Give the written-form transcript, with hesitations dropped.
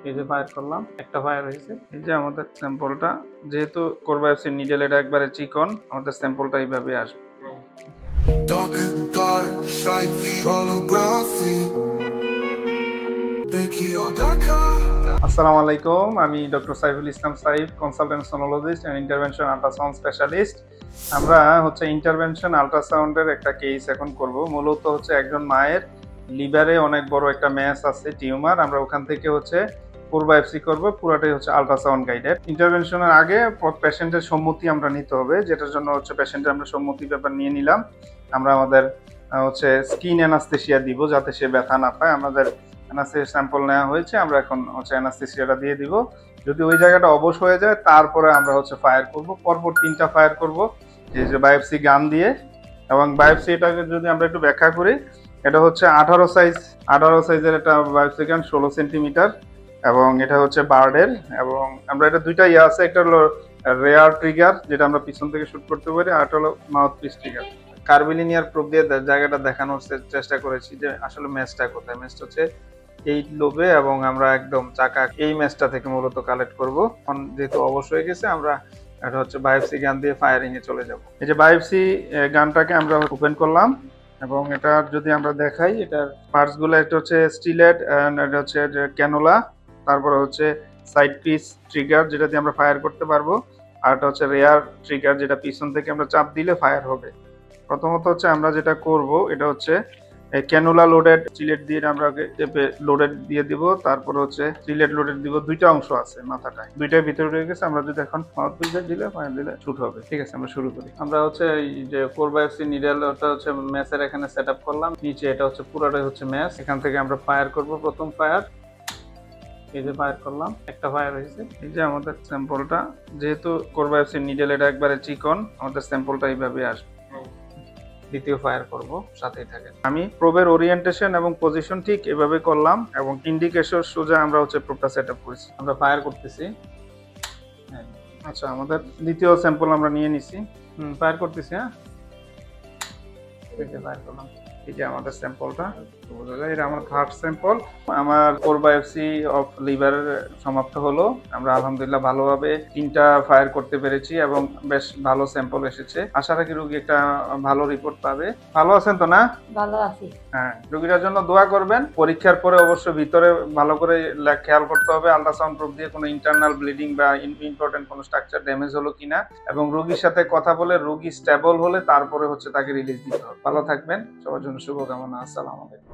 এই যে ফায়ার করলাম, একটা ফায়ার হয়েছে। এই যে আমাদের স্যাম্পলটা, যেহেতু কোরবায়োপসি নিডেল এটা একবারে চিকন, আমাদের স্যাম্পলটা এইভাবে আসবে। আসসালামু আলাইকুম, আমি doctor Saiful Islam Saif, consultant sonologist and intervention ultrasound specialist. আমরা ইন্টারভেনশন আল্ট্রাসাউন্ডের একটা কেস এখন করব। মূলত একজন মায়ের লিভারে অনেক বড় একটা ম্যাস আছে, টিউমার। আমরা ওখান থেকে কোরবায়োপসি করব, পুরোটাই আল্ট্রাসাউন্ড গাইডেড। ইন্টারভেনশনের আগে পেশেন্টের সম্মতি আমরা নিতে হবে, যেটার জন্য পেশেন্টের আমরা সম্মতি পেপার নিয়ে নিলাম। আমরা আমাদের স্কিন অ্যানাস্থেসিয়া দিব, যাতে সে ব্যথা না পায়। আমাদের অ্যানাস্থেসিয়া স্যাম্পল নেওয়া হয়েছে, আমরা এখন অ্যানাস্থেসিয়াটা দিয়ে দিব। যদি ওই জায়গাটা অবশ হয়ে যায়, তারপরে আমরা ফায়ার করব। পরপর 3টা ফায়ার করব, এই যে বায়োপসি গান দিয়ে। এবং বায়োপসি এটাকে যদি আমরা একটু ব্যাখ্যা করি, এটা 18 সাইজের একটা বায়োপসি গান, 16 সেন্টিমিটার, এবং এটা বার্ডের। এবং আমরা এটা দুইটা আছে, একটা হলো রেয়ার ট্রিগার, যেটা আমরা পিছন থেকে শুট করতে পারি, আর একটা হলো mouth piece trigger. Curvilinear proof দিয়ে জায়গাটা দেখানোর চেষ্টা করেছি যে আসলে ম্যাচটা কোথায়। ম্যাচটা এই লোবে, এবং আমরা একদম চাকা এই ম্যাচটা থেকে মূলত কালেক্ট করব। এখন যেহেতু অবশ্য হয়ে গেছে, আমরা এটা বায়োপসি গান দিয়ে ফায়ারিং এ চলে যাব। এই যে বায়োপসি গানটাকে আমরা ওপেন করলাম, এবং এটা যদি আমরা দেখাই, এটার পার্টস গুলো, এটা স্টিলেট, এটা ক্যানোলা, তারপরে সাইড পিস ট্রিগার, যেটা দিয়ে আমরা ফায়ার করতে পারবো, আর এটা রেয়ার ট্রিগার, যেটা পিছন থেকে আমরা চাপ দিলে ফায়ার হবে। প্রথমত আমরা যেটা করব, এটা ক্যানোলা লোডেড সিলেট দিয়ে আমরা লোডেড দিয়ে দিব। তারপর সিলেট লোডেড দিব। দুইটা অংশ আছে মাথাটায়, দুইটার ভিতরে রয়ে গেছে। আমরা যদি এখন মাউথপিস দিলে ফায়ার দিলে শুট হবে। ঠিক আছে, আমরা শুরু করি। আমরা এই যে কোরবায়োপসি নিডেল, ওটা ম্যাচের এখানে সেট আপ করলাম। নিচে এটা পুরোটাই ম্যাচ। এখান থেকে আমরা ফায়ার করব। প্রথম ফায়ার, এই যে ফায়ার করলাম, একটা ফায়ার হয়েছে। এই যে আমাদের স্যাম্পলটা, যেহেতু কোরবায়োপসি নিডেল এটা একবারে চিকন, আমাদের স্যাম্পলটা এইভাবে আসবে। দ্বিতীয় ফায়ার করব, সাথেই থাকে। আমি প্রোবের ওরিয়েন্টেশন এবং পজিশন ঠিক এভাবে করলাম, এবং ইন্ডিকেশন সোজা আমরা প্রোবটা সেটআপ করেছি। আমরা ফায়ার করতেছি। আচ্ছা, আমাদের দ্বিতীয় স্যাম্পল আমরা নিয়ে নিছি। ফায়ার করতেছি। হ্যাঁ, ফায়ার করলাম। এই যে আমাদের স্যাম্পলটা, এটা আমার ফার্স্ট স্যাম্পল। আমার কোরবায়োপসি অফ লিভার সমাপ্ত হলো। আমরা আলহামদুলিল্লাহ ভালোভাবে 3টা ফায়ার করতে পেরেছি, এবং বেশ ভালো স্যাম্পল এসেছে। আশা রাখি রোগী একটা ভালো রিপোর্ট পাবে। ভালো আছেন তো? না, ভালো আছি। হ্যাঁ, রোগীটার জন্য দোয়া করবেন। পরীক্ষার পরে অবশ্য ভিতরে ভালো করে খেয়াল করতে হবে, আল্ট্রাসাউন্ড প্রুফ দিয়ে কোনো ইন্টারনাল ব্লিডিং বা ইম্পর্টেন্ট কোনো স্ট্রাকচার ড্যামেজ হলো কিনা, এবং রোগীর সাথে কথা বলে রোগী স্টেবল হলে তারপরে তাকে রিলিজ দিতে হবে। ভালো থাকবেন, সবার জন্য শুভকামনা। আসসালামু আলাইকুম।